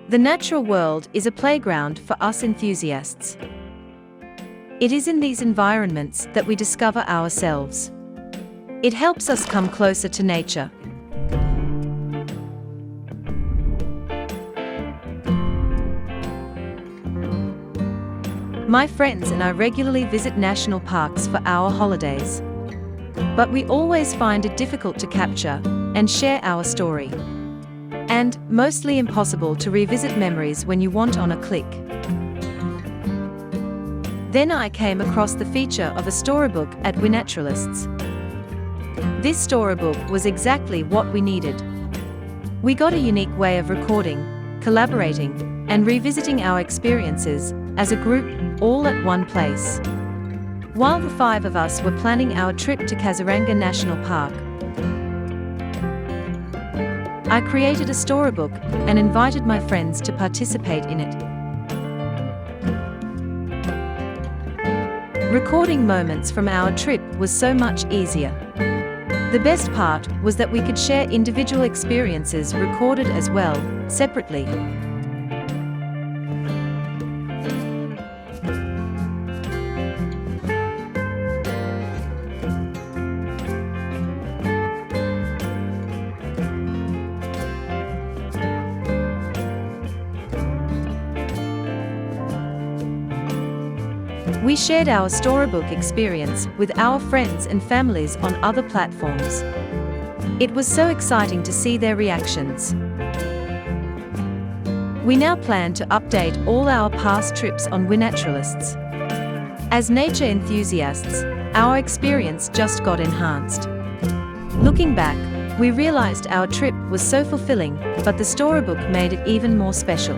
The natural world is a playground for us enthusiasts. It is in these environments that we discover ourselves. It helps us come closer to nature. My friends and I regularly visit national parks for our holidays. But we always find it difficult to capture and share our story. And mostly impossible to revisit memories when you want on a click. Then I came across the feature of a storybook at WeNaturalists. This storybook was exactly what we needed. We got a unique way of recording, collaborating, and revisiting our experiences as a group, all at one place. While the 5 of us were planning our trip to Kaziranga National Park, I created a storybook and invited my friends to participate in it. Recording moments from our trip was so much easier. The best part was that we could share individual experiences recorded as well, separately. We shared our storybook experience with our friends and families on other platforms. It was so exciting to see their reactions. We now plan to update all our past trips on WeNaturalists. As nature enthusiasts, our experience just got enhanced. Looking back, we realized our trip was so fulfilling, but the storybook made it even more special.